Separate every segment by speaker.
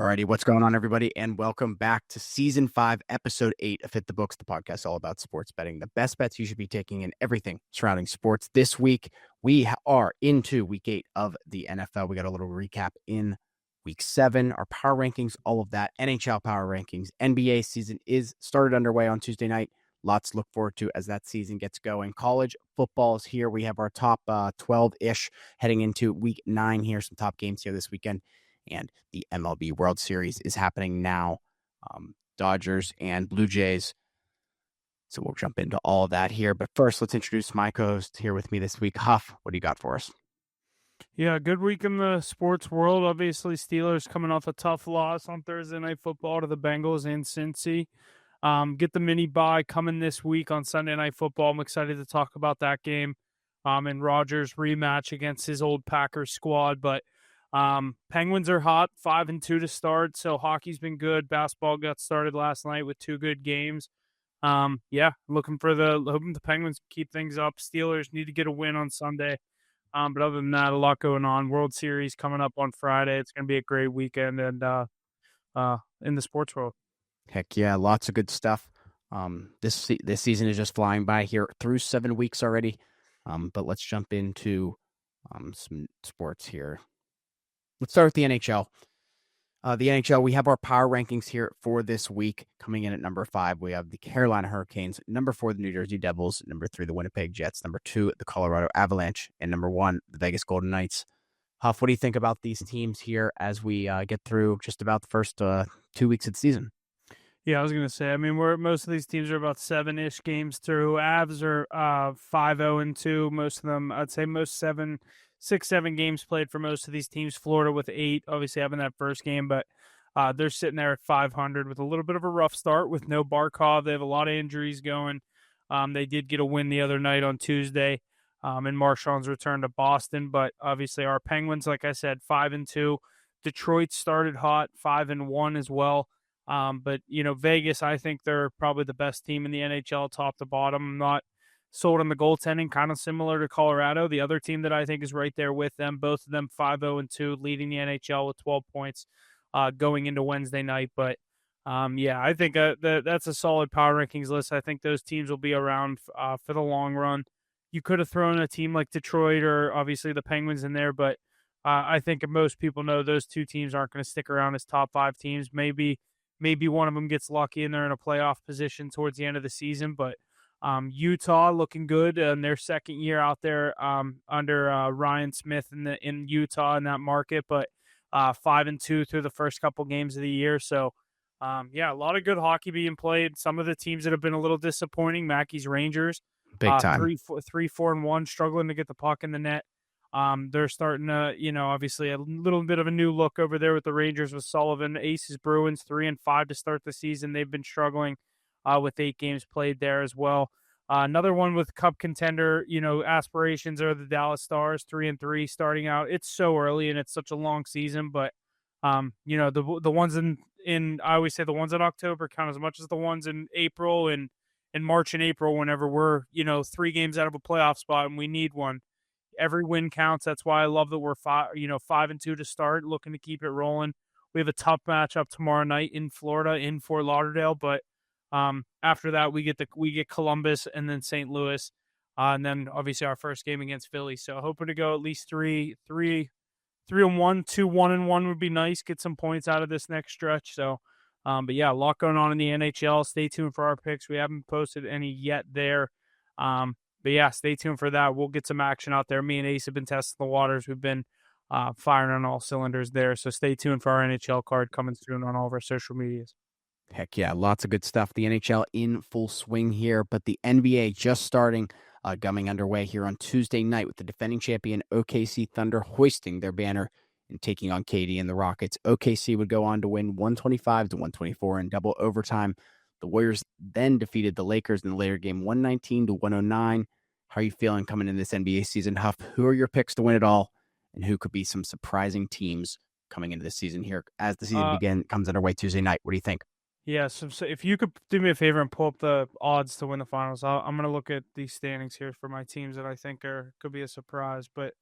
Speaker 1: Alrighty, what's going on, everybody? And welcome back to Season 5, Episode 8 of Hit the Books, the podcast all about sports betting. The best bets you should be taking in everything surrounding sports. This week, we are into Week 8 of the NFL. We got a little recap in Week 7, our power rankings, all of that, NHL power rankings. NBA season is started underway on Tuesday night. Lots to look forward to as that season gets going. College football is here. We have our top 12-ish heading into Week 9 here. Some top games here this weekend. And the MLB World Series is happening now. Dodgers and Blue Jays. So we'll jump into all of that here. But first, let's introduce my co-host here with me this week. Huff, what do you got for us?
Speaker 2: Yeah, good week in the sports world. Obviously, Steelers coming off a tough loss on Thursday Night Football to the Bengals in Cincy. Get the mini bye coming this week on Sunday Night Football. I'm excited to talk about that game and Rodgers' rematch against his old Packers squad. But Penguins are hot, 5-2 to start. So hockey's been good. Basketball got started last night with 2 good games. Hoping the Penguins keep things up. Steelers need to get a win on Sunday. But other than that, a lot going on. World Series coming up on Friday. It's going to be a great weekend and in the sports world.
Speaker 1: Heck yeah, lots of good stuff. This season is just flying by here through 7 weeks already. But let's jump into some sports here. Let's start with the NHL. The NHL, we have our power rankings here for this week. Coming in at number 5, we have the Carolina Hurricanes. Number 4, the New Jersey Devils. Number 3, the Winnipeg Jets. Number 2, the Colorado Avalanche. And number 1, the Vegas Golden Knights. Huff, what do you think about these teams here as we get through just about the first 2 weeks of the season?
Speaker 2: Yeah, I was going to say, most of these teams are about 7-ish games through. Avs are 5-0-2. Most of them, I'd say 6-7 games played for most of these teams. Florida with 8, obviously having that first game, but they're sitting there at 500 with a little bit of a rough start with no Barkov. They have a lot of injuries going. They did get a win the other night on Tuesday in Marchand's return to Boston, but obviously our Penguins, like I said, 5-2. Detroit started hot, 5-1 as well. But Vegas, I think they're probably the best team in the NHL, top to bottom. I'm not sold on the goaltending, kind of similar to Colorado. The other team that I think is right there with them, both of them 5-2, leading the NHL with 12 points going into Wednesday night. But I think that's a solid power rankings list. I think those teams will be around for the long run. You could have thrown a team like Detroit or obviously the Penguins in there, but I think most people know those 2 teams aren't going to stick around as top 5 teams. Maybe one of them gets lucky and they're in a playoff position towards the end of the season. But Utah looking good in their second year out there under Ryan Smith in Utah in that market. But 5-2 through the first couple games of the year. So, a lot of good hockey being played. Some of the teams that have been a little disappointing, Mackey's Rangers,
Speaker 1: Big time.
Speaker 2: 3-4-1, struggling to get the puck in the net. They're starting to, obviously a little bit of a new look over there with the Rangers with Sullivan. Aces Bruins 3-5 to start the season. They've been struggling with 8 games played there as well. Another one with Cup contender, aspirations are the Dallas Stars 3-3 starting out. It's so early and it's such a long season, but the ones in I always say the ones in October count as much as the ones in April and in March and April whenever we're 3 games out of a playoff spot and we need one. Every win counts. That's why I love that we're 5-2 to start, looking to keep it rolling. We have a tough matchup tomorrow night in Florida, in Fort Lauderdale, but after that we get Columbus and then St. Louis, and then obviously our first game against Philly. So hoping to go at least 3-1, 2-1-1 would be nice. Get some points out of this next stretch. So, a lot going on in the NHL. Stay tuned for our picks. We haven't posted any yet there. Stay tuned for that. We'll get some action out there. Me and Ace have been testing the waters. We've been firing on all cylinders there. So stay tuned for our NHL card coming soon on all of our social medias.
Speaker 1: Heck yeah, lots of good stuff. The NHL in full swing here, but the NBA just starting, coming underway here on Tuesday night with the defending champion OKC Thunder hoisting their banner and taking on KD and the Rockets. OKC would go on to win 125-124 in double overtime. The Warriors then defeated the Lakers in the later game 119-109. How are you feeling coming in this NBA season, Huff? Who are your picks to win it all, and who could be some surprising teams coming into this season here as the season comes underway Tuesday night? What do you think?
Speaker 2: Yeah, so if you could do me a favor and pull up the odds to win the finals, I'm going to look at these standings here for my teams that I think could be a surprise. But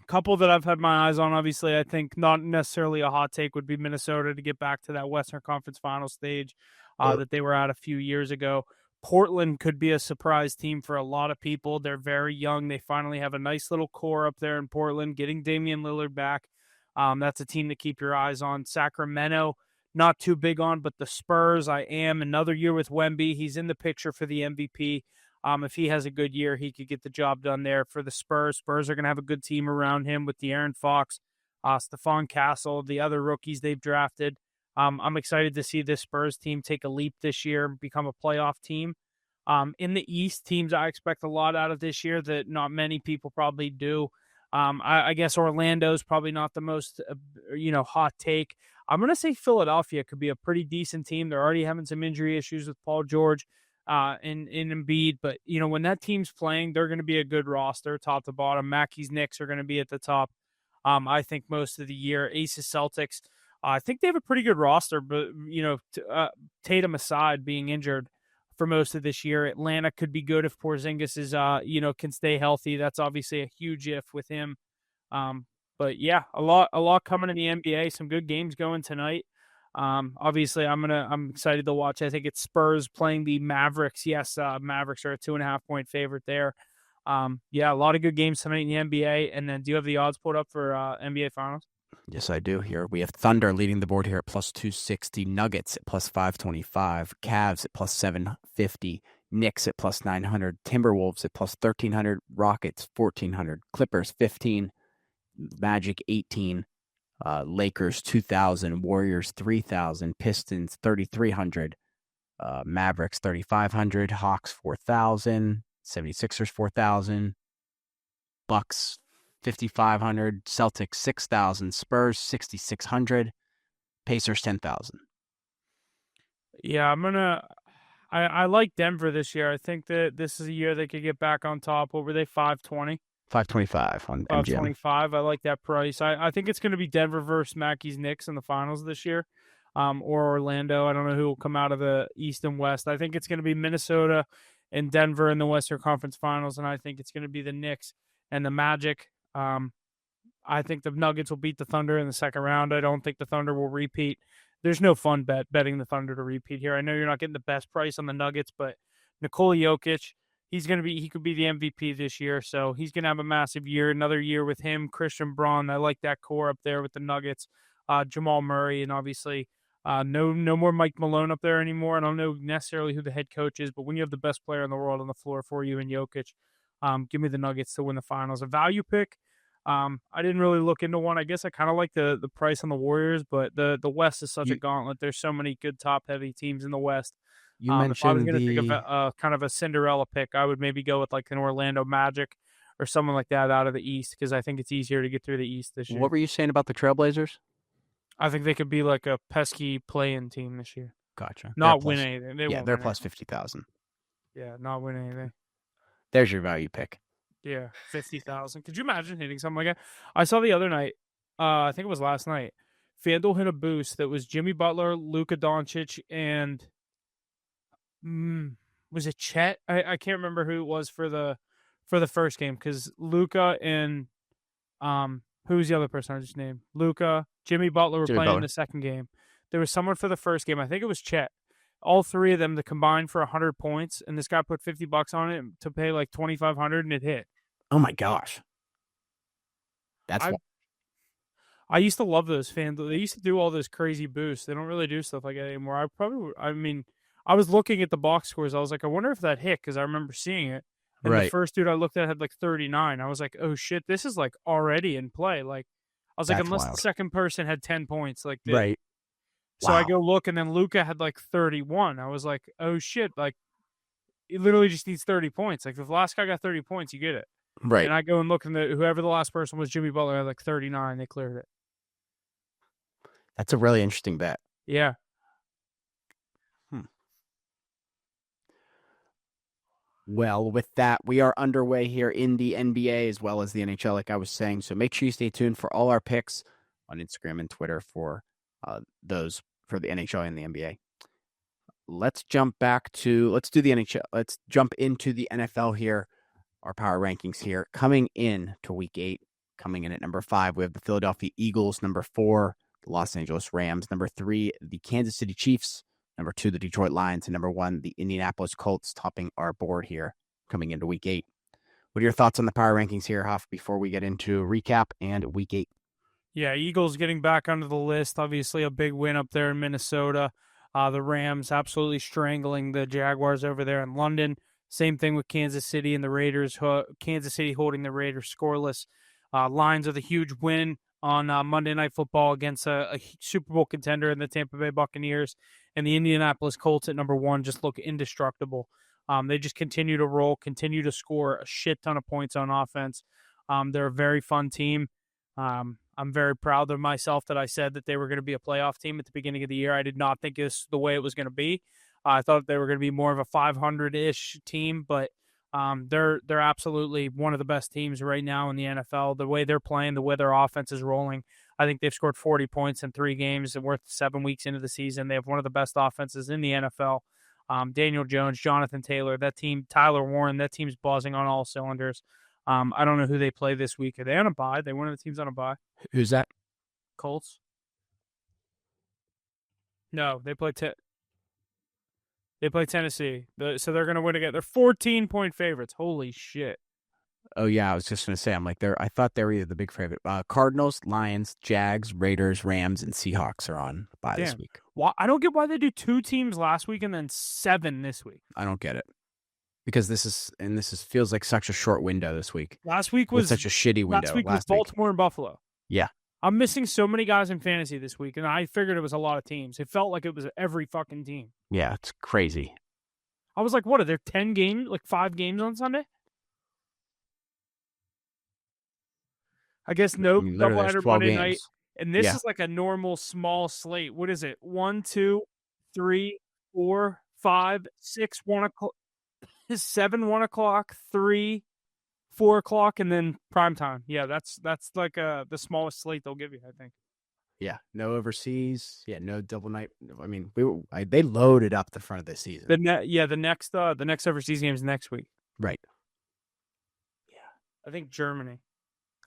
Speaker 2: Couple that I've had my eyes on, obviously, I think not necessarily a hot take would be Minnesota to get back to that Western Conference final stage that they were at a few years ago. Portland could be a surprise team for a lot of people. They're very young. They finally have a nice little core up there in Portland, getting Damian Lillard back. That's a team to keep your eyes on. Sacramento, not too big on, but the Spurs, I am. Another year with Wemby. He's in the picture for the MVP. If he has a good year, he could get the job done there for the Spurs. Spurs are going to have a good team around him with De'Aaron Fox, Stephon Castle, the other rookies they've drafted. I'm excited to see this Spurs team take a leap this year and become a playoff team. In the East, teams I expect a lot out of this year that not many people probably do. I guess Orlando's probably not the most, hot take. I'm going to say Philadelphia could be a pretty decent team. They're already having some injury issues with Paul George in Embiid, but when that team's playing, they're going to be a good roster, top to bottom. Mackey's Knicks are going to be at the top. I think most of the year. Aces Celtics, I think they have a pretty good roster, but Tatum aside being injured for most of this year, Atlanta could be good if Porzingis is can stay healthy. That's obviously a huge if with him. But yeah, a lot coming in the NBA. Some good games going tonight. Obviously I'm excited to watch. I think it's Spurs playing the Mavericks. Yes, Mavericks are a 2.5 point favorite there. Yeah, a lot of good games tonight in the NBA. And then do you have the odds pulled up for NBA Finals?
Speaker 1: Yes, I do. Here we have Thunder leading the board here at plus 260, Nuggets at plus 525, Cavs at plus 750, Knicks at plus 900, Timberwolves at plus 1300, Rockets 1400, Clippers 15, Magic 18, Lakers 2,000, Warriors 3,000, Pistons 3,300, Mavericks 3,500, Hawks 4,000, 76ers 4,000, Bucks 5,500, Celtics 6,000, Spurs 6,600, Pacers 10,000.
Speaker 2: Yeah, I like Denver this year. I think that this is a year they could get back on top. What were they, 520?
Speaker 1: 525 on MGM.
Speaker 2: 525. I like that price. I think it's going to be Denver versus Mackey's Knicks in the finals this year, or Orlando. I don't know who will come out of the East and West. I think it's going to be Minnesota and Denver in the Western Conference Finals, and I think it's going to be the Knicks and the Magic. I think the Nuggets will beat the Thunder in the second round. I don't think the Thunder will repeat. There's no fun betting the Thunder to repeat here. I know you're not getting the best price on the Nuggets, but Nikola Jokic, he could be the MVP this year, so he's going to have a massive year. Another year with him, Christian Braun. I like that core up there with the Nuggets, Jamal Murray, and obviously no more Mike Malone up there anymore. I don't know necessarily who the head coach is, but when you have the best player in the world on the floor for you in Jokic, give me the Nuggets to win the finals. A value pick. I didn't really look into one. I guess I kind of like the price on the Warriors, but the West is such a gauntlet. There's so many good top-heavy teams in the West.
Speaker 1: You mentioned
Speaker 2: if I was going to think of a kind of a Cinderella pick, I would maybe go with like an Orlando Magic or someone like that out of the East because I think it's easier to get through the East this year.
Speaker 1: What were you saying about the Trailblazers?
Speaker 2: I think they could be like a pesky play-in team this year.
Speaker 1: Gotcha.
Speaker 2: Not win anything.
Speaker 1: They're plus 50,000.
Speaker 2: Yeah, not win anything.
Speaker 1: There's your value pick.
Speaker 2: Yeah, 50,000. Could you imagine hitting something like that? I saw the other night, I think it was last night, FanDuel hit a boost that was Jimmy Butler, Luka Doncic, and was it Chet? I can't remember who it was for the first game because Luka and who's the other person I just named? Luka, Jimmy Butler were playing in the second game. There was someone for the first game. I think it was Chet. All three of them to combine for 100 points, and this guy put $50 on it to pay like 2,500, and it hit.
Speaker 1: Oh my gosh,
Speaker 2: I used to love those fans. They used to do all those crazy boosts. They don't really do stuff like that anymore. I was looking at the box scores. I was like, I wonder if that hit because I remember seeing it. And the first dude I looked at had like 39. I was like, oh shit, this is like already in play. Like, I was like, unless the second person had 10 points, like this.
Speaker 1: Right.
Speaker 2: So I go look, and then Luka had like 31. I was like, oh shit, like it literally just needs 30 points. Like if the last guy got 30 points, you get it.
Speaker 1: Right.
Speaker 2: And I go and look, and whoever the last person was, Jimmy Butler, had like 39. They cleared it.
Speaker 1: That's a really interesting bet.
Speaker 2: Yeah.
Speaker 1: Well, with that, we are underway here in the NBA as well as the NHL, like I was saying. So make sure you stay tuned for all our picks on Instagram and Twitter for those for the NHL and the NBA. Let's do the NHL. Let's jump into the NFL here. Our power rankings here coming in to week 8. Coming in at number 5, we have the Philadelphia Eagles. Number 4, the Los Angeles Rams. Number 3, the Kansas City Chiefs. Number 2, the Detroit Lions. And number 1, the Indianapolis Colts, topping our board here coming into Week 8. What are your thoughts on the power rankings here, Huff, before we get into recap and Week 8?
Speaker 2: Yeah, Eagles getting back onto the list. Obviously, a big win up there in Minnesota. The Rams absolutely strangling the Jaguars over there in London. Same thing with Kansas City and the Raiders. Kansas City holding the Raiders scoreless. Lions with a huge win on Monday Night Football against a Super Bowl contender in the Tampa Bay Buccaneers. And the Indianapolis Colts at number 1 just look indestructible. They just continue to roll, continue to score a shit ton of points on offense. They're a very fun team. I'm very proud of myself that I said that they were going to be a playoff team at the beginning of the year. I did not think this the way it was going to be. I thought they were going to be more of a 500-ish team, but they're absolutely one of the best teams right now in the NFL. The way they're playing, the way their offense is rolling, I think they've scored 40 points in 3 games and worth 7 weeks into the season. They have one of the best offenses in the NFL. Daniel Jones, Jonathan Taylor, that team, Tyler Warren, that team's buzzing on all cylinders. I don't know who they play this week. Are they on a bye? They one of the teams on a bye.
Speaker 1: Who's that?
Speaker 2: Colts. No, they play Tennessee. So they're going to win again. They're 14-point favorites. Holy shit.
Speaker 1: Oh, yeah, I was just going to say, I thought they were either the big favorite. Cardinals, Lions, Jags, Raiders, Rams, and Seahawks are on bye this week.
Speaker 2: Why? I don't get why they do 2 teams last week and then 7 this week.
Speaker 1: I don't get it. Because this feels like such a short window this week.
Speaker 2: Last week was
Speaker 1: such a shitty window.
Speaker 2: Last week was Baltimore and Buffalo.
Speaker 1: Yeah.
Speaker 2: I'm missing so many guys in fantasy this week, and I figured it was a lot of teams. It felt like it was every fucking team.
Speaker 1: Yeah, it's crazy.
Speaker 2: I was like, what, are there 10 games, like 5 games on Sunday? I guess no doubleheader Monday night. And this is like a normal small slate. What is it? 1, 2, 3, 4, 5, 6, 1 o'clock. 7, 1 o'clock, 3, 4 o'clock, and then prime time. Yeah, that's like the smallest slate they'll give you, I think.
Speaker 1: Yeah, no overseas. Yeah, no double night. I mean, they loaded up the front of this season.
Speaker 2: The next overseas game is next week.
Speaker 1: Right.
Speaker 2: Yeah, I think Germany.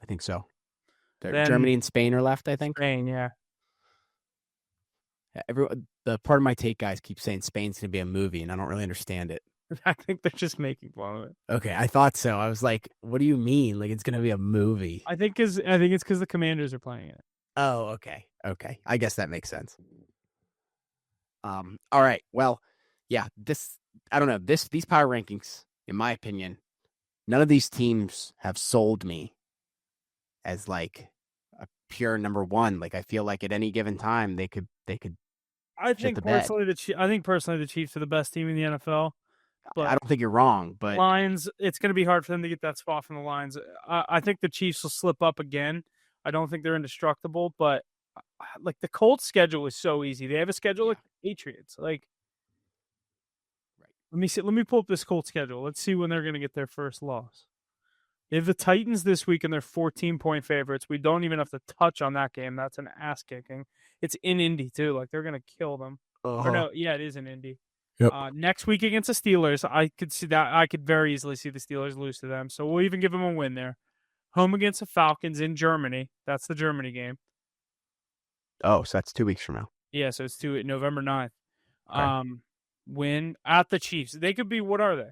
Speaker 1: I think so. Germany and Spain are left, I think.
Speaker 2: Spain, yeah.
Speaker 1: The part of my take guys keep saying Spain's going to be a movie, and I don't really understand it.
Speaker 2: I think they're just making fun of it.
Speaker 1: Okay, I thought so. I was like, what do you mean? Like, it's going to be a movie?
Speaker 2: I think it's because the Commanders are playing it.
Speaker 1: Oh, okay. I guess that makes sense. All right. Well, yeah, I don't know. These power rankings, in my opinion, none of these teams have sold me as like a pure number 1. Like, I feel like at any given time they could
Speaker 2: I think personally the Chiefs are the best team in the NFL. But
Speaker 1: I don't think you're wrong, but
Speaker 2: Lions, it's going to be hard for them to get that spot from the Lions. I think the Chiefs will slip up again. I don't think they're indestructible, but like the Colts' schedule is so easy. They have a schedule like the Patriots. Like, right. Let me pull up this Colts schedule. Let's see when they're going to get their first loss. They have the Titans this week, and they're 14-point favorites. We don't even have to touch on that game. That's an ass kicking. It's in Indy too. Like, they're going to kill them. Or no, yeah, it is in Indy.
Speaker 1: Yep.
Speaker 2: Next week against the Steelers, I could see that. I could very easily see the Steelers lose to them. So we'll even give them a win there. Home against the Falcons in Germany. That's the Germany game.
Speaker 1: Oh, so that's 2 weeks from now.
Speaker 2: Yeah, so it's November 9th.
Speaker 1: Okay.
Speaker 2: Win at the Chiefs. They could be, what are they?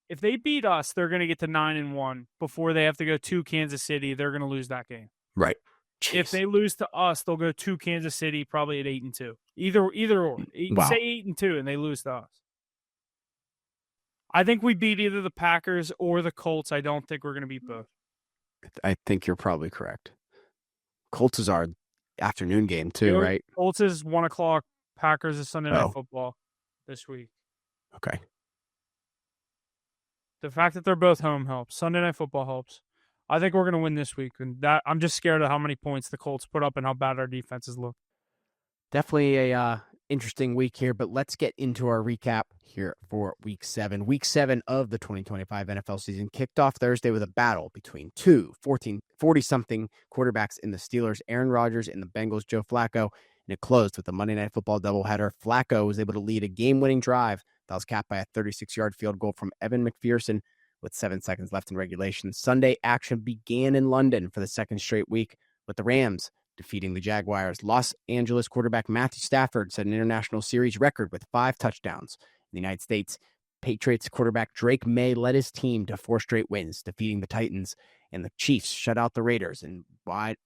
Speaker 2: If they beat us, they're going to get to 9-1 before they have to go to Kansas City. They're going to lose that game.
Speaker 1: Right. Jeez.
Speaker 2: If they lose to us, they'll go to Kansas City probably at 8-2. Either or.
Speaker 1: Wow.
Speaker 2: Say 8-2 and they lose to us. I think we beat either the Packers or the Colts. I don't think we're going to beat both.
Speaker 1: I think you're probably correct. Colts is our afternoon game too, right?
Speaker 2: Colts is 1 o'clock. Packers is Sunday Night Football this week.
Speaker 1: Okay.
Speaker 2: The fact that they're both home helps. Sunday Night Football helps. I think we're going to win this week. And that I'm just scared of how many points the Colts put up and how bad our defenses look.
Speaker 1: Definitely a interesting week here, but let's get into our recap here for Week 7. Week 7 of the 2025 NFL season kicked off Thursday with a battle between two 40-something quarterbacks in the Steelers, Aaron Rodgers and the Bengals, Joe Flacco, and it closed with a Monday Night Football doubleheader. Flacco was able to lead a game-winning drive that was capped by a 36-yard field goal from Evan McPherson with 7 seconds left in regulation. Sunday action began in London for the second straight week with the Rams defeating the Jaguars. Los Angeles quarterback Matthew Stafford set an international series record with 5 touchdowns. In the United States, Patriots quarterback Drake May led his team to 4 straight wins, defeating the Titans, and the Chiefs shut out the Raiders in wide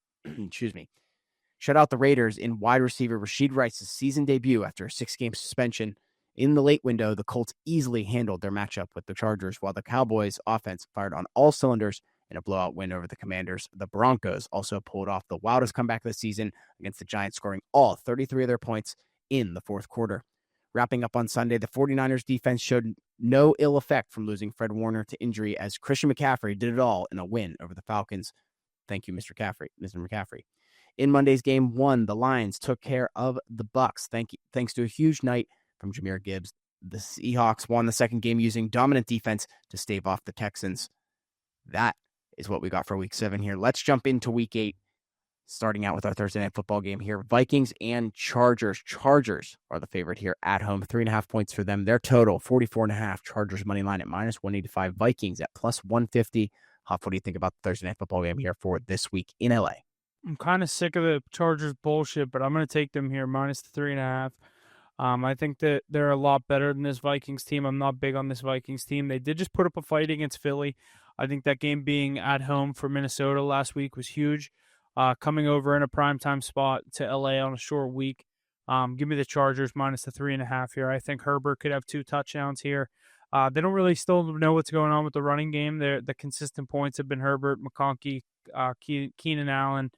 Speaker 1: receiver Rashid Rice's season debut after a 6-game suspension. In the late window, the Colts easily handled their matchup with the Chargers, while the Cowboys' offense fired on all cylinders in a blowout win over the Commanders. The Broncos also pulled off the wildest comeback of the season against the Giants, scoring all 33 of their points in the fourth quarter. Wrapping up on Sunday, the 49ers defense showed no ill effect from losing Fred Warner to injury, as Christian McCaffrey did it all in a win over the Falcons. Thank you, Mr. McCaffrey. In Monday's game 1, the Lions took care of the Bucs thanks to a huge night from Jahmyr Gibbs. The Seahawks won the second game using dominant defense to stave off the Texans. That is what we got for week 7 here. Let's jump into week 8, starting out with our Thursday night football game here. Vikings and Chargers. Chargers are the favorite here at home. 3.5 points for them. Their total, 44.5. Chargers money line at -185. Vikings at +150. Huff, what do you think about the Thursday night football game here for this week in LA?
Speaker 2: I'm kind of sick of the Chargers bullshit, but I'm going to take them here -3.5. I think that they're a lot better than this Vikings team. I'm not big on this Vikings team. They did just put up a fight against Philly. I think that game being at home for Minnesota last week was huge. Coming over in a primetime spot to LA on a short week. Give me the Chargers -3.5 here. I think Herbert could have 2 touchdowns here. They don't really still know what's going on with the running game. The consistent points have been Herbert, McConkey, Keenan Allen.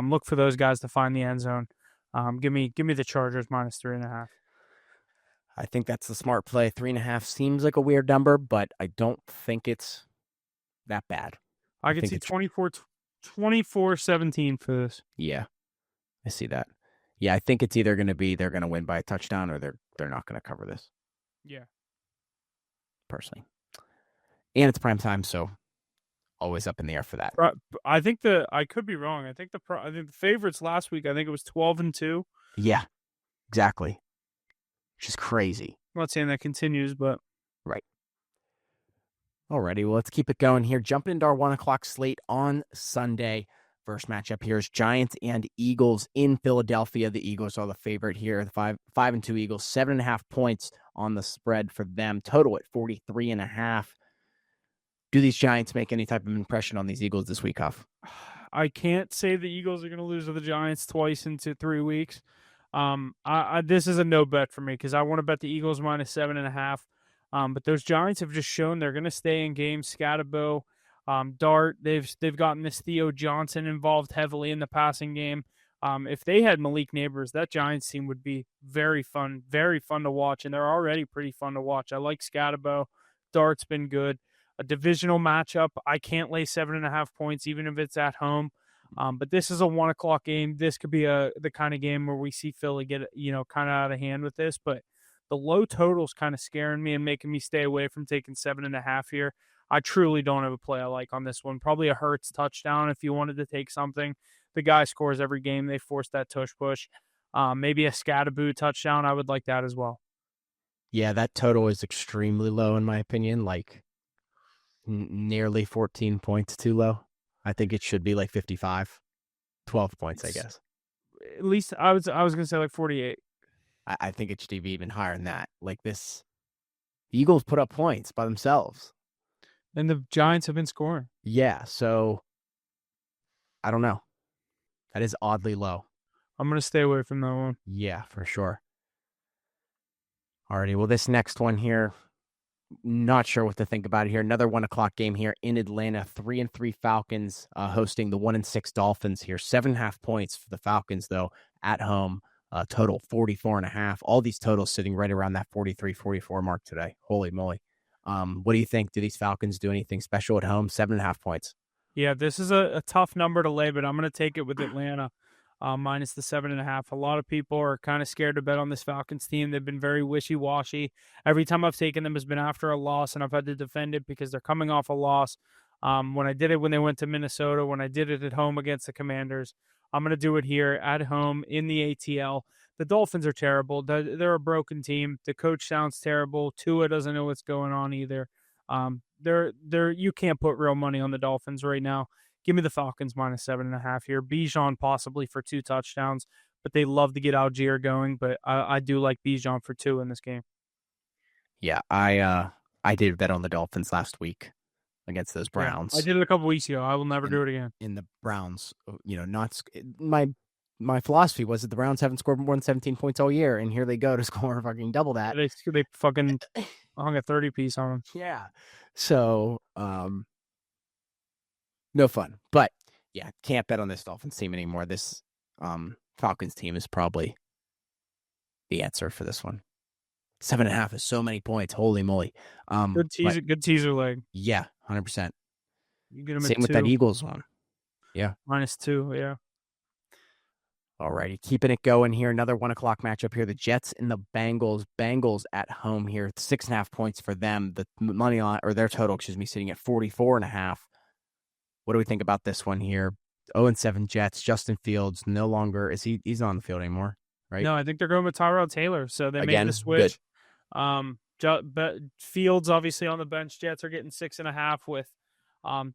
Speaker 2: Look for those guys to find the end zone. Give me the Chargers -3.5.
Speaker 1: I think that's the smart play. 3.5 seems like a weird number, but I don't think it's that bad.
Speaker 2: I could see 24-17 for this.
Speaker 1: Yeah, I see that. Yeah, I think it's either going to be they're going to win by a touchdown or they're not going to cover this.
Speaker 2: Yeah.
Speaker 1: Personally. And it's prime time, so always up in the air for that.
Speaker 2: I think I could be wrong. I think the favorites last week, I think it was 12-2.
Speaker 1: Yeah, exactly. Which is crazy.
Speaker 2: I'm not saying that continues, but
Speaker 1: right. Alrighty, well, let's keep it going here. Jumping into our 1 o'clock slate on Sunday. First matchup here is Giants and Eagles in Philadelphia. The Eagles are the favorite here. The 5-2 Eagles, 7.5 points on the spread for them. Total at 43.5. Do these Giants make any type of impression on these Eagles this week, Huff?
Speaker 2: I can't say the Eagles are going to lose to the Giants twice into 3 weeks. This is a no bet for me because I want to bet the Eagles -7.5. But those Giants have just shown they're going to stay in games. Scatterbo, Dart, they've gotten this Theo Johnson involved heavily in the passing game. If they had Malik Neighbors, that Giants team would be very fun to watch, and they're already pretty fun to watch. I like Scatterbo. Dart's been good. A divisional matchup, I can't lay 7.5 points, even if it's at home. But this is a 1 o'clock game. This could be the kind of game where we see Philly get, kind of out of hand with this. But the low total's kind of scaring me and making me stay away from taking 7.5 here. I truly don't have a play I like on this one. Probably a Hurts touchdown if you wanted to take something. The guy scores every game. They force that tush push. Maybe a Scatterbo touchdown. I would like that as well.
Speaker 1: Yeah, that total is extremely low in my opinion. Like nearly 14 points too low. I think it should be like 55, 12 points, I guess.
Speaker 2: At least I was going to say like 48.
Speaker 1: I think it should be even higher than that. Like this, the Eagles put up points by themselves.
Speaker 2: And the Giants have been scoring.
Speaker 1: Yeah, so I don't know. That is oddly low.
Speaker 2: I'm going to stay away from that one.
Speaker 1: Yeah, for sure. Alrighty, well, this next one here, not sure what to think about it here. Another 1 o'clock game here in Atlanta. 3-3 Falcons hosting the 1-6 Dolphins here. 7.5 points for the Falcons, though, at home. Total 44.5. All these totals sitting right around that 43, 44 mark today. Holy moly. What do you think? Do these Falcons do anything special at home? 7.5 points.
Speaker 2: Yeah, this is a tough number to lay, but I'm going to take it with Atlanta minus the 7.5. A lot of people are kind of scared to bet on this Falcons team. They've been very wishy-washy. Every time I've taken them has been after a loss, and I've had to defend it because they're coming off a loss. When I did it when they went to Minnesota, when I did it at home against the Commanders, I'm going to do it here at home in the ATL. The Dolphins are terrible. They're a broken team. The coach sounds terrible. Tua doesn't know what's going on either. they're you can't put real money on the Dolphins right now. Give me the Falcons -7.5 here. Bijan possibly for 2 touchdowns, but they love to get Algier going. But I do like Bijan for 2 in this game.
Speaker 1: Yeah, I did bet on the Dolphins last week against those
Speaker 2: Yeah, I
Speaker 1: Browns.
Speaker 2: did it a couple weeks ago. I will never do it again.
Speaker 1: In the Browns, not my philosophy was that the Browns haven't scored more than 17 points all year, and here they go to score fucking double that.
Speaker 2: They fucking hung a 30 piece on them.
Speaker 1: Yeah. So, no fun. But yeah, can't bet on this Dolphins team anymore. This Falcons team is probably the answer for this one. 7.5 is so many points. Holy moly.
Speaker 2: Good teaser leg.
Speaker 1: Yeah, 100%.
Speaker 2: You get them
Speaker 1: Same
Speaker 2: at
Speaker 1: with
Speaker 2: 2.
Speaker 1: that Eagles one. Yeah.
Speaker 2: -2, yeah.
Speaker 1: Alrighty, keeping it going here. Another 1:00 matchup here. The Jets and the Bengals. Bengals at home here. 6.5 points for them. The money line, or their total, sitting at 44.5. What do we think about this one here? 0-7 Jets. Justin Fields no longer he's not on the field anymore, right?
Speaker 2: No, I think they're going with Tyrod Taylor. So they
Speaker 1: Again,
Speaker 2: made the switch.
Speaker 1: good.
Speaker 2: Fields obviously on the bench. Jets are getting 6.5 with. I'm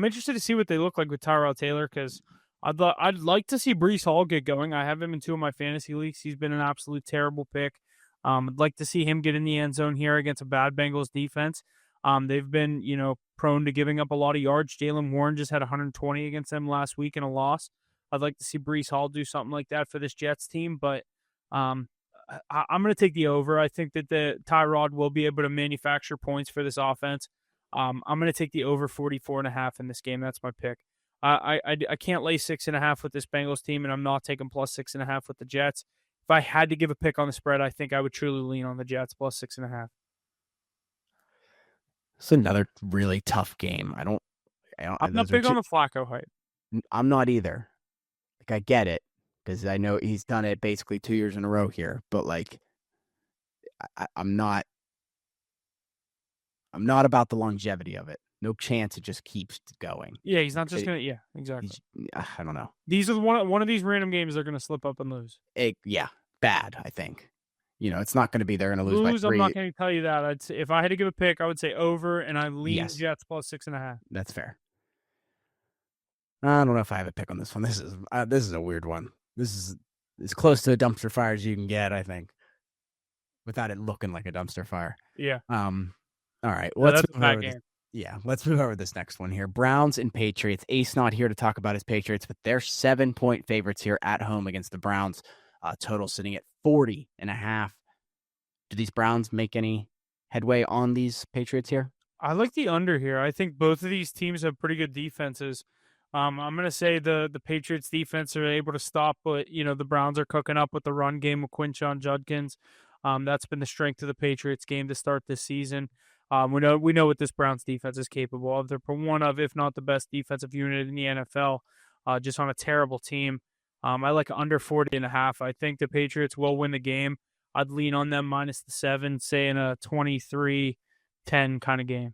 Speaker 2: interested to see what they look like with Tyrod Taylor because I'd like to see Breece Hall get going. I have him in 2 of my fantasy leagues. He's been an absolute terrible pick. I'd like to see him get in the end zone here against a bad Bengals defense. They've been, prone to giving up a lot of yards. Jaylen Warren just had 120 against them last week in a loss. I'd like to see Breece Hall do something like that for this Jets team, but I'm going to take the over. I think that the Tyrod will be able to manufacture points for this offense. I'm going to take the over 44.5 in this game. That's my pick. I can't lay 6.5 with this Bengals team, and I'm not taking plus 6.5 with the Jets. If I had to give a pick on the spread, I think I would truly lean on the Jets plus 6.5.
Speaker 1: It's another really tough game.
Speaker 2: I'm not big on the Flacco hype.
Speaker 1: I'm not either. Like, I get it because I know he's done it basically 2 years in a row here, but like, I'm not about the longevity of it. No chance it just keeps going.
Speaker 2: Yeah, he's not just gonna. Yeah, exactly.
Speaker 1: I don't know.
Speaker 2: These are one of these random games they're gonna slip up and lose.
Speaker 1: Yeah, bad. I think. It's not going to be they're going to lose by 3.
Speaker 2: I'm not going to tell you that. I'd say, if I had to give a pick, I would say over, and I lean Jets plus 6.5.
Speaker 1: That's fair. I don't know if I have a pick on this one. This is a weird one. This is as close to a dumpster fire as you can get, I think, without it looking like a dumpster fire.
Speaker 2: Yeah.
Speaker 1: All right. Well,
Speaker 2: that's a bad game.
Speaker 1: Let's move over to this next one here. Browns and Patriots. Ace not here to talk about his Patriots, but they're 7-point favorites here at home against the Browns. Total sitting at 40.5. Do these Browns make any headway on these Patriots here?
Speaker 2: I like the under here. I think both of these teams have pretty good defenses. I'm going to say the Patriots defense are able to stop, but the Browns are cooking up with the run game with Quinshon Judkins. That's been the strength of the Patriots game to start this season. We know what this Browns defense is capable of. They're one of, if not the best defensive unit in the NFL, just on a terrible team. I like under 40.5. I think the Patriots will win the game. I'd lean on them minus the 7, say in a 23-10 kind of game.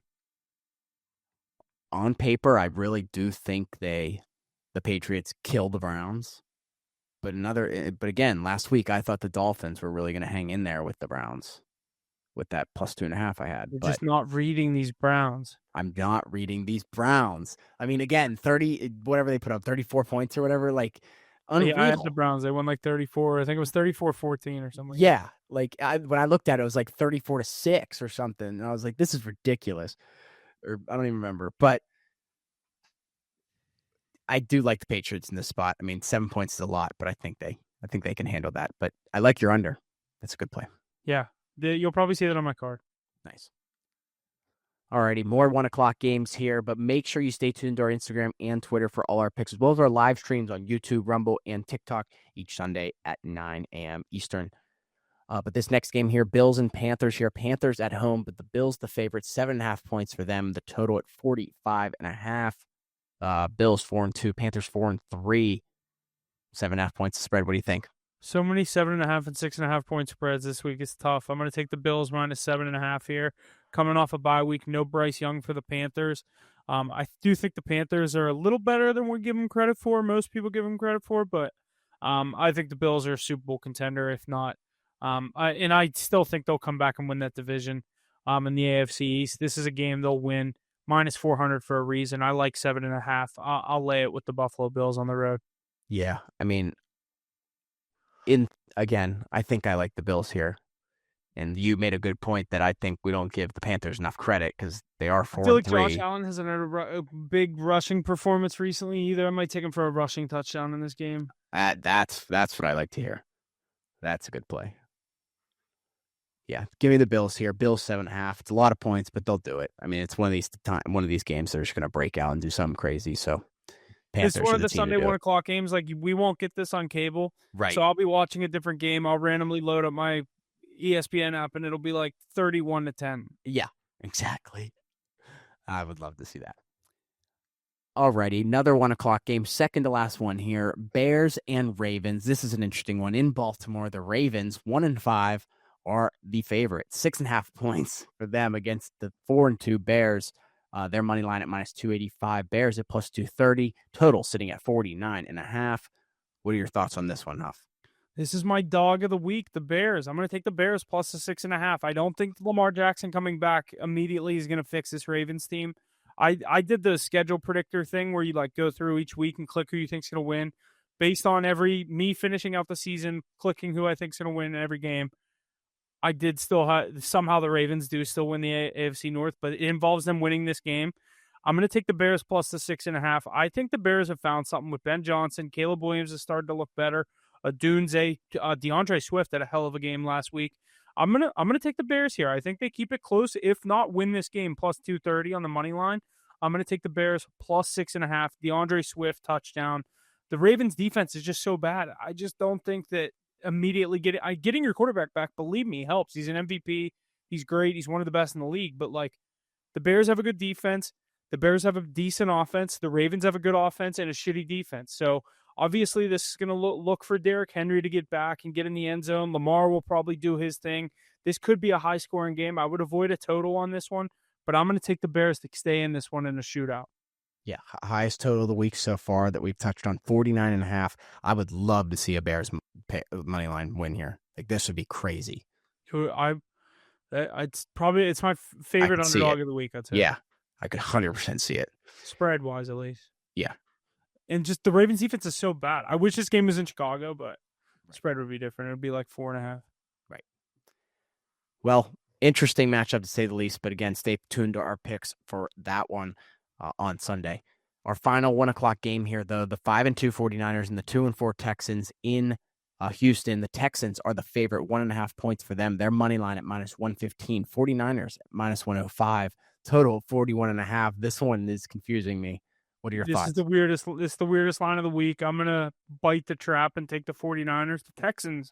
Speaker 1: On paper, I really do think the Patriots kill the Browns. But again, last week I thought the Dolphins were really going to hang in there with the Browns with that plus 2.5 I had.
Speaker 2: You're just not reading these Browns.
Speaker 1: I'm not reading these Browns. I mean, again, 30, whatever they put up, 34 points or whatever, like, unreal.
Speaker 2: Yeah, I had the Browns. They won like 34. I think it was 34-14 or something.
Speaker 1: Yeah, like when I looked at it was like 34-6 or something, and I was like, this is ridiculous. Or I don't even remember, but I do like the Patriots in this spot. I mean, 7 points is a lot, but I think they can handle that. But I like your under. That's a good play.
Speaker 2: Yeah, you'll probably see that on my card.
Speaker 1: Nice. Alrighty, more 1:00 games here, but make sure you stay tuned to our Instagram and Twitter for all our picks, as well as our live streams on YouTube, Rumble, and TikTok each Sunday at 9 a.m. Eastern. But this next game here, Bills and Panthers here. Panthers at home, but the Bills the favorite, 7.5 points for them. The total at 45.5. Bills 4-2, Panthers 4-3. 7.5 points to spread. What do you think?
Speaker 2: So many 7.5 and 6.5 point spreads this week. It's tough. I'm going to take the Bills minus 7.5 here. Coming off a bye week, no Bryce Young for the Panthers. I do think the Panthers are a little better than we give them credit for. Most people give them credit for, but I think the Bills are a Super Bowl contender, if not. And I still think they'll come back and win that division. in the AFC East. This is a game they'll win minus 400 for a reason. I like 7.5. I'll lay it with the Buffalo Bills on the road.
Speaker 1: Yeah, I mean, again, I think I like the Bills here. And you made a good point that I think we don't give the Panthers enough credit because they are
Speaker 2: I
Speaker 1: 4
Speaker 2: feel
Speaker 1: and
Speaker 2: like Josh
Speaker 1: 3.
Speaker 2: Allen has a big rushing performance recently. Either I might take him for a rushing touchdown in this game.
Speaker 1: That's what I like to hear. That's a good play. Yeah, give me the Bills here. Bills 7.5. It's a lot of points, but they'll do it. I mean, it's one of these games they're just going to break out and do something crazy. So
Speaker 2: It's
Speaker 1: Panthers
Speaker 2: one
Speaker 1: are
Speaker 2: of
Speaker 1: the
Speaker 2: the
Speaker 1: team to
Speaker 2: Sunday
Speaker 1: do
Speaker 2: 1
Speaker 1: it.
Speaker 2: o'clock games. Like, we won't get this on cable.
Speaker 1: Right.
Speaker 2: So I'll be watching a different game. I'll randomly load up my ESPN app, and it'll be like 31-10.
Speaker 1: Yeah, exactly. I would love to see that. Alrighty, another 1 o'clock game, second to last one here. Bears and Ravens. This is an interesting one. In Baltimore, the Ravens, 1 and 5, are the favorite. 6.5 points for them against the 4 and 2 Bears. Their money line at minus 285. Bears at plus 230. Total sitting at 49.5. What are your thoughts on this one, Huff?
Speaker 2: This is my dog of the week, the Bears. I'm going to take the Bears plus the 6.5. I don't think Lamar Jackson coming back immediately is going to fix this Ravens team. I did the schedule predictor thing where you like go through each week and click who you think's going to win based on me finishing out the season, clicking who I think's going to win in every game. I did still somehow the Ravens do still win the AFC North, but it involves them winning this game. I'm going to take the Bears plus the 6.5. I think the Bears have found something with Ben Johnson. Caleb Williams has started to look better. Dunze, DeAndre Swift had a hell of a game last week. I'm gonna take the Bears here. I think they keep it close, if not win this game plus 230 on the money line. I'm gonna take the Bears plus 6.5. DeAndre Swift touchdown. The Ravens defense is just so bad. I just don't think that immediately getting your quarterback back, believe me, helps. He's an MVP. He's great. He's one of the best in the league. But like, the Bears have a good defense. The Bears have a decent offense. The Ravens have a good offense and a shitty defense. So obviously, this is going to look for Derrick Henry to get back and get in the end zone. Lamar will probably do his thing. This could be a high-scoring game. I would avoid a total on this one, but I'm going to take the Bears to stay in this one in a shootout.
Speaker 1: Yeah, highest total of the week so far that we've touched on, 49.5. I would love to see a Bears money line win here. Like, this would be crazy.
Speaker 2: It's my favorite underdog of the week, I'd say.
Speaker 1: Yeah, I could 100% see it.
Speaker 2: Spread-wise, at least.
Speaker 1: Yeah.
Speaker 2: And just the Ravens defense is so bad. I wish this game was in Chicago, but spread would be different. It would be like 4.5.
Speaker 1: Right. Well, interesting matchup to say the least. But again, stay tuned to our picks for that one on Sunday. Our final 1 o'clock game here, though, the 5 and 2 49ers and the 2 and 4 Texans in Houston. The Texans are the favorite, 1.5 points for them. Their money line at minus 115. 49ers at minus 105. Total 41.5. This one is confusing me. What are your thoughts?
Speaker 2: This is the weirdest line of the week. I'm going to bite the trap and take the 49ers. The Texans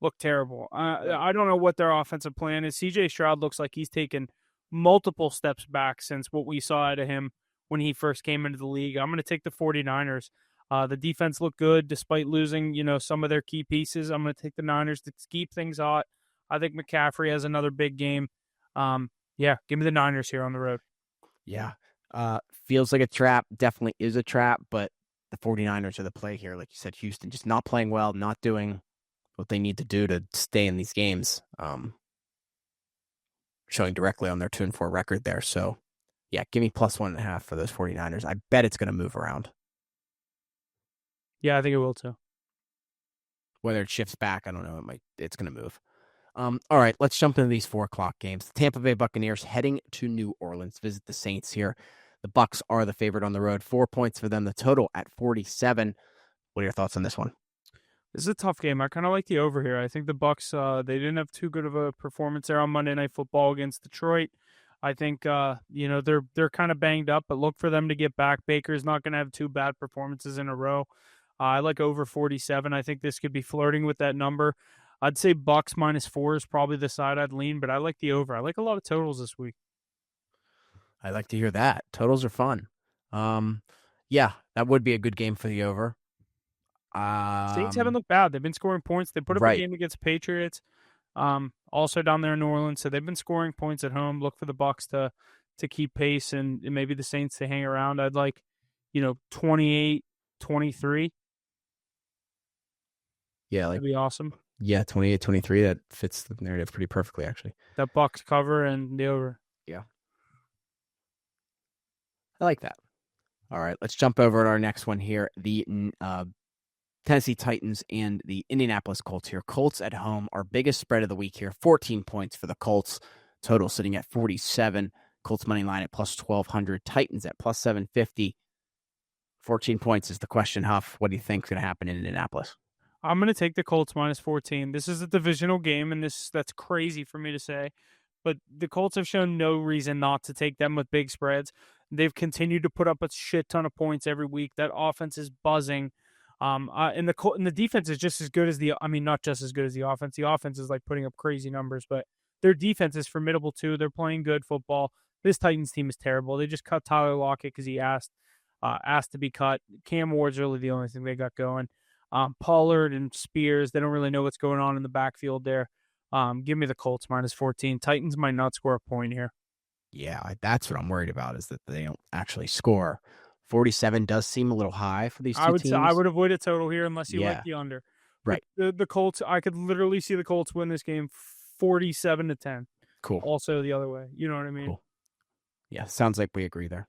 Speaker 2: look terrible. I don't know what their offensive plan is. CJ Stroud looks like he's taken multiple steps back since what we saw out of him when he first came into the league. I'm going to take the 49ers. The defense looked good despite losing, some of their key pieces. I'm going to take the Niners to keep things hot. I think McCaffrey has another big game. Yeah, give me the Niners here on the road.
Speaker 1: Yeah. Feels like a trap, definitely is a trap, but the 49ers are the play here. Like you said, Houston just not playing well, not doing what they need to do to stay in these games, showing directly on their 2 and 4 record there. So, yeah, give me plus 1.5 for those 49ers. I bet it's going to move around.
Speaker 2: Yeah, I think it will too.
Speaker 1: Whether it shifts back, I don't know. It's going to move. All right, let's jump into these 4 o'clock games. The Tampa Bay Buccaneers heading to New Orleans, visit the Saints here. The Bucs are the favorite on the road. 4 points for them. The total at 47. What are your thoughts on this one?
Speaker 2: This is a tough game. I kind of like the over here. I think the Bucs, they didn't have too good of a performance there on Monday Night Football against Detroit. I think, they're kind of banged up, but look for them to get back. Baker's not going to have 2 bad performances in a row. I like over 47. I think this could be flirting with that number. I'd say Bucs -4 is probably the side I'd lean, but I like the over. I like a lot of totals this week.
Speaker 1: I like to hear that. Totals are fun. Yeah, that would be a good game for the over.
Speaker 2: Saints haven't looked bad. They've been scoring points. They put up a game against Patriots, also down there in New Orleans. So they've been scoring points at home. Look for the Bucs to keep pace and maybe the Saints to hang around. I'd like, 28-23.
Speaker 1: Yeah,
Speaker 2: that'd be awesome.
Speaker 1: Yeah, 28-23. That fits the narrative pretty perfectly, actually.
Speaker 2: The Bucks cover and the over.
Speaker 1: Yeah. I like that. All right, let's jump over to our next one here. The Tennessee Titans and the Indianapolis Colts here. Colts at home, our biggest spread of the week here. 14 points for the Colts. Total sitting at 47. Colts money line at plus 1,200. Titans at plus 750. 14 points is the question, Huff. What do you think is going to happen in Indianapolis?
Speaker 2: I'm going to take the Colts minus 14. This is a divisional game, and that's crazy for me to say. But the Colts have shown no reason not to take them with big spreads. They've continued to put up a shit ton of points every week. That offense is buzzing. And the defense is just as good as not just as good as the offense. The offense is like putting up crazy numbers, but their defense is formidable too. They're playing good football. This Titans team is terrible. They just cut Tyler Lockett because he asked to be cut. Cam Ward's really the only thing they got going. Pollard and Spears, they don't really know what's going on in the backfield there. Give me the Colts minus 14. Titans might not score a point here.
Speaker 1: Yeah, that's what I'm worried about, is that they don't actually score. 47 does seem a little high for these two teams.
Speaker 2: I would avoid a total here unless you like the under.
Speaker 1: Right.
Speaker 2: But the Colts, I could literally see the Colts win this game 47-10.
Speaker 1: Cool.
Speaker 2: Also the other way. You know what I mean?
Speaker 1: Cool. Yeah, sounds like we agree there.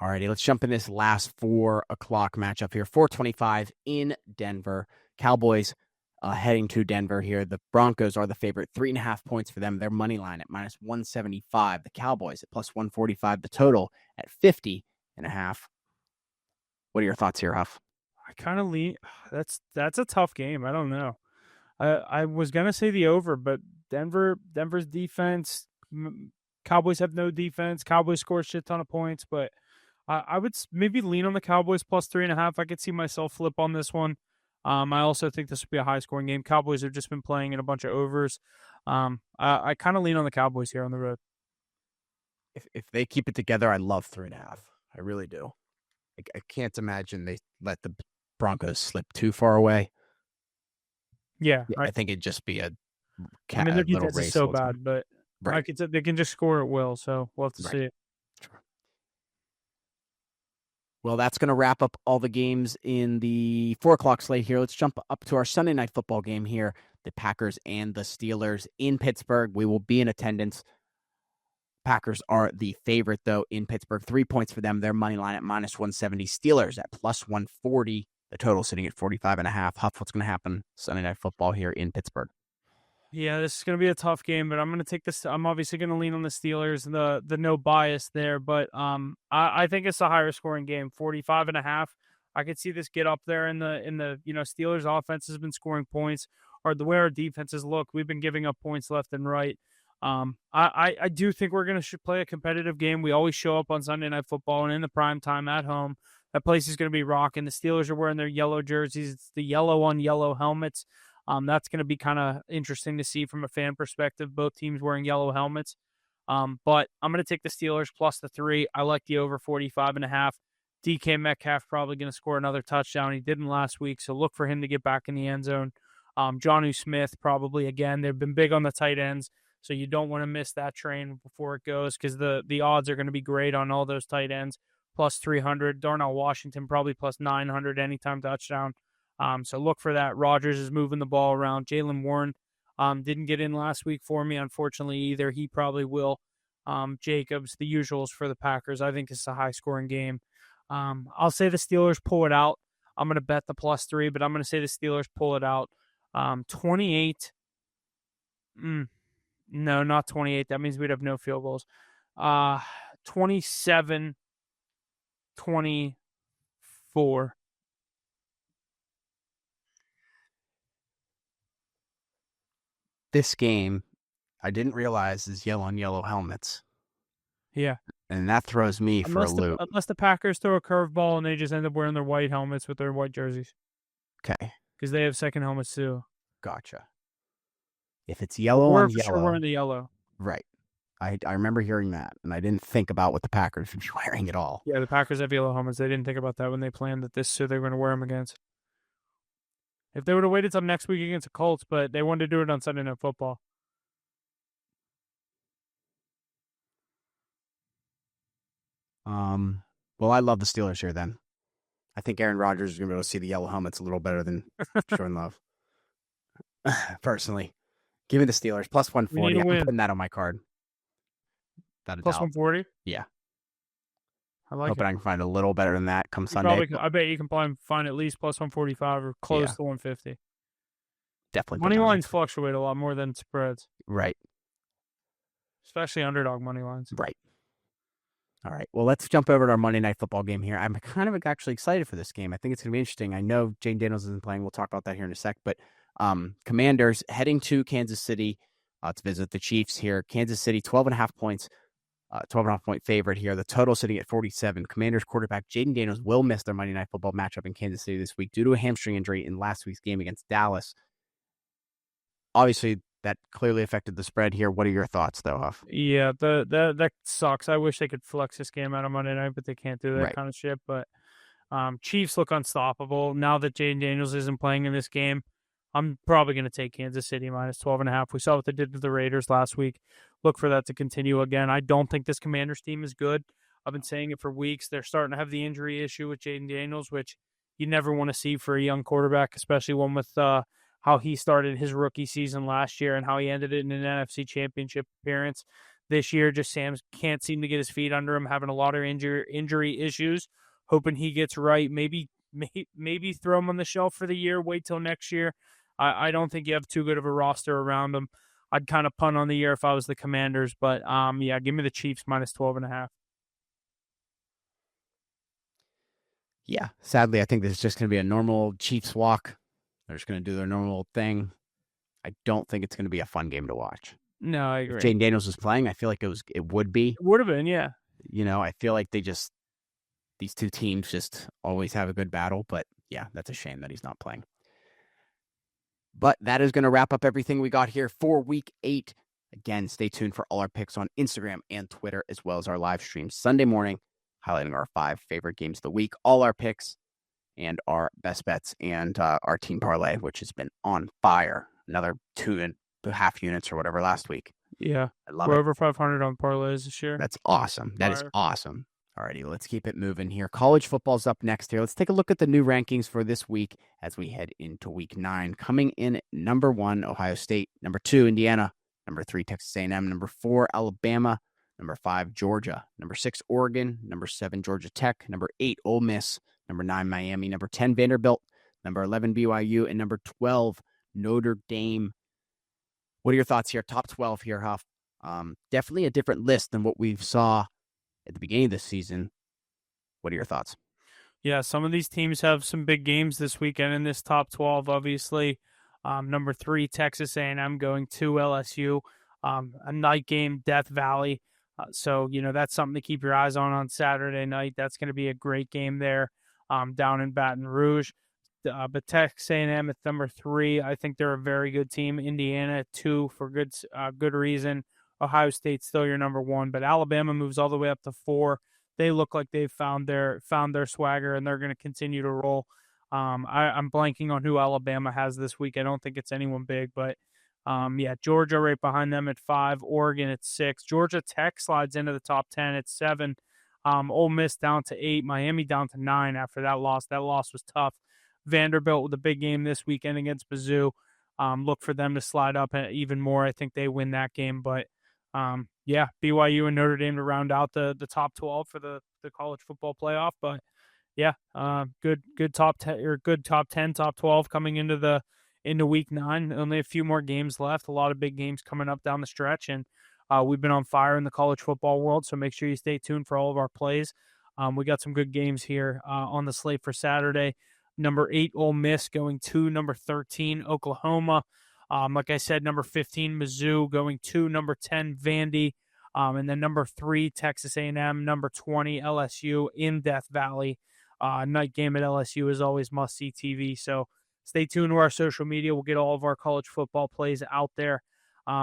Speaker 1: All righty, let's jump in this last 4 o'clock matchup here. 4:25 in Denver. Cowboys heading to Denver here. The Broncos are the favorite. 3.5 points for them. Their money line at minus 175. The Cowboys at plus 145. The total at 50.5. What are your thoughts here, Huff?
Speaker 2: I kind of lean. That's a tough game. I don't know. I was gonna say the over, but Denver's defense. Cowboys have no defense. Cowboys score a shit ton of points, but I would maybe lean on the Cowboys plus 3.5. I could see myself flip on this one. I also think this would be a high scoring game. Cowboys have just been playing in a bunch of overs. I kind of lean on the Cowboys here on the road.
Speaker 1: If they keep it together, I love 3.5. I really do. I can't imagine they let the Broncos slip too far away.
Speaker 2: Yeah,
Speaker 1: I think it'd just be
Speaker 2: their defense is so bad, but
Speaker 1: right.
Speaker 2: They can just score at will. So we'll have to see it.
Speaker 1: Sure. Well, that's going to wrap up all the games in the 4 o'clock slate here. Let's jump up to our Sunday night football game here. The Packers and the Steelers in Pittsburgh. We will be in attendance. Packers are the favorite, though, in Pittsburgh. 3 points for them. Their money line at minus 170. Steelers at plus 140. The total sitting at 45.5. Huff, what's going to happen Sunday night football here in Pittsburgh?
Speaker 2: Yeah, this is going to be a tough game, but I'm going to take this. I'm obviously going to lean on the Steelers, the no bias there, but I think it's a higher scoring game, 45.5. I could see this get up there in the Steelers offense has been scoring points, or the way our defenses look, we've been giving up points left and right. I do think we're going to play a competitive game. We always show up on Sunday Night Football and in the prime time at home. That place is going to be rocking. The Steelers are wearing their yellow jerseys. It's the yellow on yellow helmets. That's going to be kind of interesting to see from a fan perspective, both teams wearing yellow helmets. But I'm going to take the Steelers plus the 3. I like the over 45.5. DK Metcalf probably going to score another touchdown. He didn't last week, so look for him to get back in the end zone. Jonnu Smith probably again. They've been big on the tight ends, so you don't want to miss that train before it goes because the odds are going to be great on all those tight ends. Plus 300. Darnell Washington probably plus 900 anytime touchdown. So look for that. Rodgers is moving the ball around. Jaylen Warren didn't get in last week for me, unfortunately, either. He probably will. Jacobs, the usuals for the Packers. I think it's a high-scoring game. I'll say the Steelers pull it out. I'm going to bet the plus 3, but I'm going to say the Steelers pull it out. 28. No, not 28. That means we'd have no field goals. 27-24.
Speaker 1: This game, I didn't realize, is yellow on yellow helmets.
Speaker 2: Yeah.
Speaker 1: And that throws me for a loop.
Speaker 2: Unless the Packers throw a curveball and they just end up wearing their white helmets with their white jerseys.
Speaker 1: Okay.
Speaker 2: Because they have second helmets too.
Speaker 1: Gotcha. If it's yellow on yellow.
Speaker 2: Sure wearing the yellow.
Speaker 1: Right. I remember hearing that, and I didn't think about what the Packers would be wearing at all.
Speaker 2: Yeah, the Packers have yellow helmets. They didn't think about that when they planned that this so they were going to wear them against. If they would have waited till next week against the Colts, but they wanted to do it on Sunday Night Football.
Speaker 1: Well, I love the Steelers here then. I think Aaron Rodgers is going to be able to see the yellow helmets a little better than Jordan Love. personally. Give me the Steelers plus
Speaker 2: We need
Speaker 1: 140.
Speaker 2: a
Speaker 1: I'm
Speaker 2: win.
Speaker 1: putting that on my card. Without a
Speaker 2: Plus
Speaker 1: doubt.
Speaker 2: 140.
Speaker 1: Yeah.
Speaker 2: I like
Speaker 1: Hoping
Speaker 2: it.
Speaker 1: I can find a little better than that come
Speaker 2: You
Speaker 1: Sunday.
Speaker 2: probably, I bet you can probably find at least plus 145 or close
Speaker 1: Yeah,
Speaker 2: to 150.
Speaker 1: definitely put
Speaker 2: Money
Speaker 1: that on my
Speaker 2: lines
Speaker 1: card.
Speaker 2: fluctuate a lot more than spreads,
Speaker 1: Right.
Speaker 2: especially underdog money lines.
Speaker 1: Right. All right. Well, let's jump over to our Monday Night Football game here. I'm kind of actually excited for this game. I think it's going to be interesting. I know Jane Daniels isn't playing. We'll talk about that here in a sec. But Commanders heading to Kansas City to visit the Chiefs here. Kansas City, 12.5 points, 12.5-point favorite here. The total sitting at 47. Commanders quarterback Jaden Daniels will miss their Monday Night Football matchup in Kansas City this week due to a hamstring injury in last week's game against Dallas. Obviously, that clearly affected the spread here. What are your thoughts, though, Huff?
Speaker 2: Yeah, that sucks. I wish they could flex this game out on Monday night, but they can't do that
Speaker 1: Right.
Speaker 2: kind of shit. But Chiefs look unstoppable. Now that Jaden Daniels isn't playing in this game, I'm probably going to take Kansas City minus 12.5. We saw what they did to the Raiders last week. Look for that to continue again. I don't think this Commanders team is good. I've been saying it for weeks. They're starting to have the injury issue with Jaden Daniels, which you never want to see for a young quarterback, especially one with how he started his rookie season last year and how he ended it in an NFC Championship appearance this year. Just Sam can't seem to get his feet under him, having a lot of injury issues. Hoping he gets right. Maybe throw him on the shelf for the year. Wait till next year. I don't think you have too good of a roster around him. I'd kind of punt on the year if I was the Commanders, but yeah, give me the Chiefs minus 12.5.
Speaker 1: Yeah, sadly, I think this is just going to be a normal Chiefs walk. They're just going to do their normal thing. I don't think it's going to be a fun game to watch.
Speaker 2: No, I
Speaker 1: If
Speaker 2: agree.
Speaker 1: Jaden Daniels was playing, I feel like it would be.
Speaker 2: It would have been, yeah.
Speaker 1: I feel like these two teams just always have a good battle. But yeah, that's a shame that he's not playing. But that is going to wrap up everything we got here for Week 8. Again, stay tuned for all our picks on Instagram and Twitter, as well as our live stream Sunday morning, highlighting our 5 favorite games of the week, all our picks and our best bets, and our team parlay, which has been on fire. Another 2.5 units or whatever last week.
Speaker 2: Yeah.
Speaker 1: I love
Speaker 2: We're
Speaker 1: it.
Speaker 2: over 500 on parlays this year.
Speaker 1: That's awesome. That is
Speaker 2: Fire.
Speaker 1: awesome. Alrighty, let's keep it moving here. College football's up next here. Let's take a look at the new rankings for this week as we head into Week 9. Coming in at number 1, Ohio State. Number 2, Indiana. Number 3, Texas A&M. Number 4, Alabama. Number 5, Georgia. Number 6, Oregon. Number 7, Georgia Tech. Number 8, Ole Miss. Number 9, Miami. Number 10, Vanderbilt. Number 11, BYU. And number 12, Notre Dame. What are your thoughts here? Top 12 here, Huff. Definitely a different list than what we saw at the beginning of this season. What are your thoughts?
Speaker 2: Yeah, some of these teams have some big games this weekend in this top 12, obviously. Number 3, Texas A&M going to LSU. A night game, Death Valley. So, that's something to keep your eyes on Saturday night. That's going to be a great game there down in Baton Rouge. But Texas A&M at number 3, I think they're a very good team. Indiana at 2 for good reason. Ohio State's still your number 1, but Alabama moves all the way up to 4. They look like they've found their swagger, and they're going to continue to roll. I'm blanking on who Alabama has this week. I don't think it's anyone big, but yeah, Georgia right behind them at 5, Oregon at 6, Georgia Tech slides into the top 10 at 7, Ole Miss down to 8, Miami down to 9 after that loss. That loss was tough. Vanderbilt with a big game this weekend against Mizzou. Look for them to slide up even more. I think they win that game, but yeah, BYU and Notre Dame to round out the top 12 for the college football playoff. But yeah, good top 10 or good top 10, top 12 coming into Week 9. Only a few more games left. A lot of big games coming up down the stretch, and we've been on fire in the college football world. So make sure you stay tuned for all of our plays. We got some good games here on the slate for Saturday. Number 8, Ole Miss going to number 13, Oklahoma. Like I said, number 15, Mizzou going to number 10, Vandy. And then number 3, Texas A&M. Number 20, LSU in Death Valley. Night game at LSU is always must-see TV. So stay tuned to our social media. We'll get all of our college football plays out there.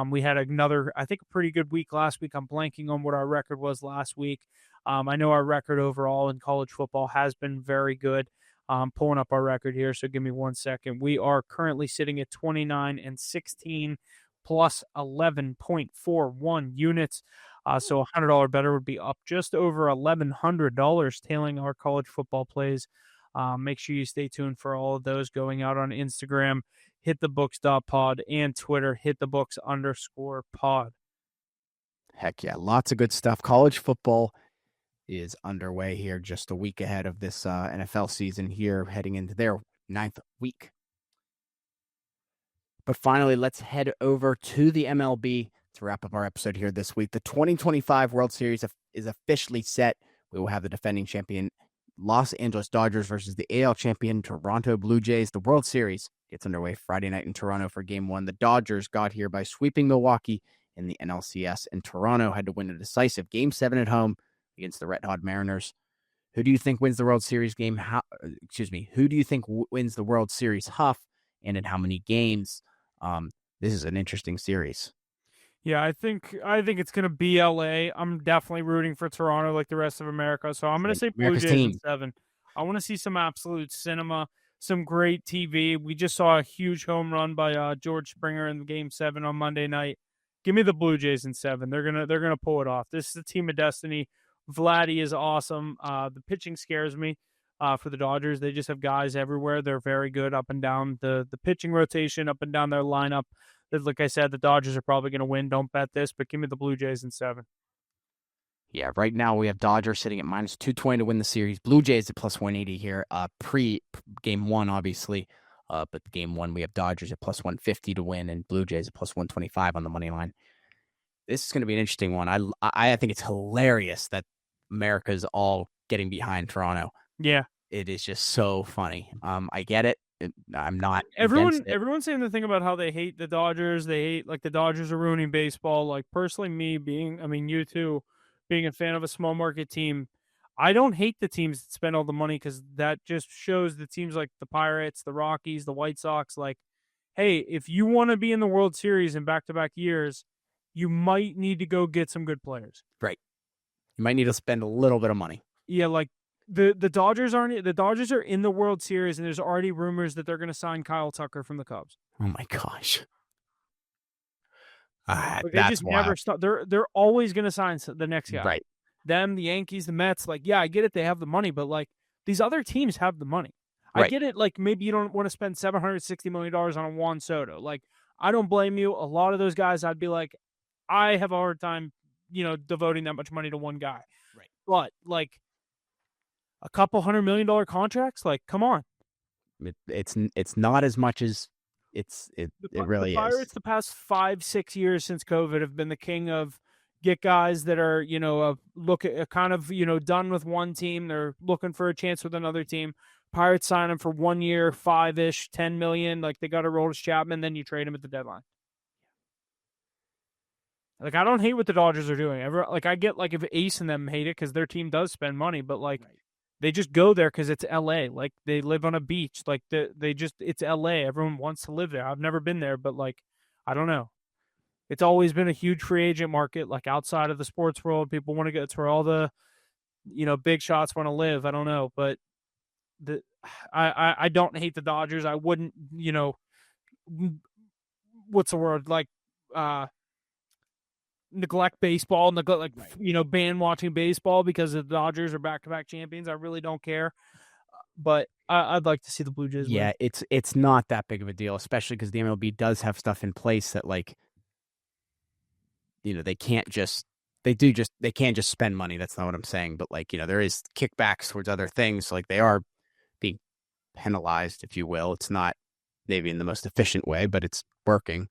Speaker 2: We had another, I think, a pretty good week last week. I'm blanking on what our record was last week. I know our record overall in college football has been very good. Pulling up our record here, so give me 1 second. We are currently sitting at 29-16 plus 11.41 units. So $100 better would be up just over $1,100, tailing our college football plays Make sure you stay tuned for all of those going out on Instagram, HitTheBooks.pod, and Twitter, HitTheBooks_pod.
Speaker 1: Heck yeah, lots of good stuff. College football is underway here, just a week ahead of this NFL season here, heading into their 9th week. But finally, let's head over to the MLB to wrap up our episode here this week. The 2025 World Series is officially set. We will have the defending champion Los Angeles Dodgers versus the AL champion Toronto Blue Jays. The World Series gets underway Friday night in Toronto for Game 1. The Dodgers got here by sweeping Milwaukee in the NLCS, and Toronto had to win a decisive Game 7 at home against the Red Hot Mariners. Who do you think wins the World Series game? Who do you think wins the World Series Huff, and in how many games? This is an interesting series.
Speaker 2: Yeah, I think it's going to be LA. I'm definitely rooting for Toronto like the rest of America. So I'm going to say Blue Jays in 7. I want to see some absolute cinema, some great TV. We just saw a huge home run by George Springer in Game 7 on Monday night. Give me the Blue Jays in 7. They're going to pull it off. This is a team of destiny. Vladdy is awesome. The pitching scares me for the Dodgers. They just have guys everywhere. They're very good up and down the pitching rotation, up and down their lineup. Like I said, the Dodgers are probably going to win. Don't bet this, but give me the Blue Jays in 7.
Speaker 1: Yeah, right now we have Dodgers sitting at minus 220 to win the series. Blue Jays at plus 180 here, pre-Game 1, obviously. But Game 1, we have Dodgers at plus 150 to win and Blue Jays at plus 125 on the money line. This is going to be an interesting one. I think it's hilarious that America's all getting behind Toronto.
Speaker 2: Yeah.
Speaker 1: It is just so funny. I get it. I'm not.
Speaker 2: Everyone's saying the thing about how they hate the Dodgers. They hate like the Dodgers are ruining baseball. Like personally, you too, being a fan of a small market team, I don't hate the teams that spend all the money because that just shows the teams like the Pirates, the Rockies, the White Sox. Like, hey, if you want to be in the World Series in back-to-back years, you might need to go get some good players.
Speaker 1: Right. You might need to spend a little bit of money.
Speaker 2: Yeah, like. The Dodgers are in the World Series, and there's already rumors that they're going to sign Kyle Tucker from the Cubs.
Speaker 1: Oh my gosh!
Speaker 2: They just wild. Never stop. They're always going to sign the next guy.
Speaker 1: Right.
Speaker 2: Them, the Yankees, the Mets. Like, yeah, I get it. They have the money, but like these other teams have the money.
Speaker 1: Right.
Speaker 2: I get it. Like maybe you don't want to spend $760 million on a Juan Soto. Like I don't blame you. A lot of those guys, I'd be like, I have a hard time, devoting that much money to one guy.
Speaker 1: Right.
Speaker 2: But like. A couple $100 million contracts, like come on.
Speaker 1: It's not as much as it really is.
Speaker 2: The Pirates the past 5-6 years since COVID have been the king of get guys that are done with one team. They're looking for a chance with another team. Pirates sign them for 1 year, 5-ish, $10 million. Like they got to roll to Chapman, then you trade him at the deadline. Like I don't hate what the Dodgers are doing. I get like if Ace and them hate it because their team does spend money, but like. Right. They just go there because it's LA. Like they live on a beach. Like it's LA. Everyone wants to live there. I've never been there, but like, I don't know. It's always been a huge free agent market. Like outside of the sports world, people want to go. It's where all the, big shots want to live. I don't know, but I don't hate the Dodgers. I wouldn't, what's the word like, neglect baseball, ban watching baseball because the Dodgers are back-to-back champions. I really don't care, but I'd like to see the Blue Jays win.
Speaker 1: Yeah, it's not that big of a deal, especially because the MLB does have stuff in place that like, they can't just spend money. That's not what I'm saying, but like, there is kickbacks towards other things. So, like they are being penalized, if you will. It's not maybe in the most efficient way, but it's working.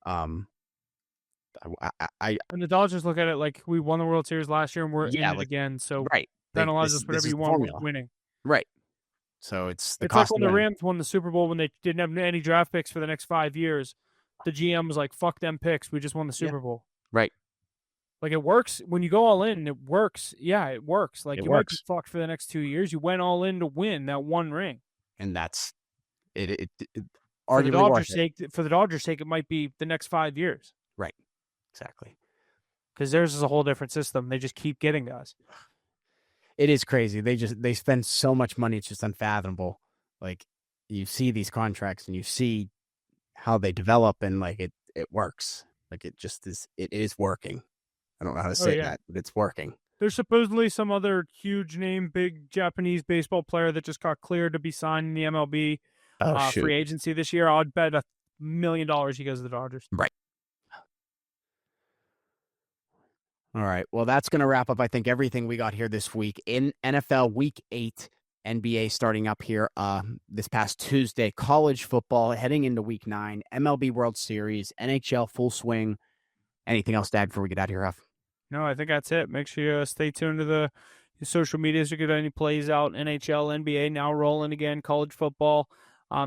Speaker 2: And the Dodgers look at it like we won the World Series last year and we're in it again. So
Speaker 1: right,
Speaker 2: penalize us whatever you want. We're winning.
Speaker 1: Right. So it's
Speaker 2: like when the Rams won the Super Bowl when they didn't have any draft picks for the next 5 years. The GM was like, "Fuck them picks. We just won the Super Bowl."
Speaker 1: Right.
Speaker 2: Like it works when you go all in. It works. Yeah, it works. Like you might be fucked for the next 2 years. You went all in to win that one ring.
Speaker 1: And that's it.
Speaker 2: For the Dodgers' sake, it might be the next 5 years.
Speaker 1: Right. Exactly.
Speaker 2: Because theirs is a whole different system. They just keep getting guys.
Speaker 1: It is crazy. They spend so much money. It's just unfathomable. Like you see these contracts and you see how they develop and like it works. Like it just is. It is working. I don't know how to say that, but it's working.
Speaker 2: There's supposedly some other huge name, big Japanese baseball player that just got cleared to be signed in the MLB
Speaker 1: Oh, shoot.
Speaker 2: free agency this year. I'd bet $1 million he goes to the Dodgers.
Speaker 1: Right. All right. Well, that's going to wrap up, I think, everything we got here this week in NFL Week 8. NBA starting up here this past Tuesday. College football heading into Week 9. MLB World Series. NHL full swing. Anything else to add before we get out of here, Huff?
Speaker 2: No, I think that's it. Make sure you stay tuned to the social medias to get any plays out. NHL, NBA now rolling again. College football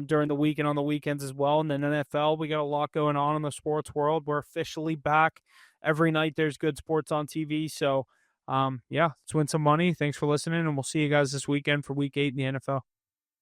Speaker 2: during the week and on the weekends as well. And then NFL, we got a lot going on in the sports world. We're officially back. Every night there's good sports on TV. So, yeah, let's win some money. Thanks for listening, and we'll see you guys this weekend for Week 8 in the NFL.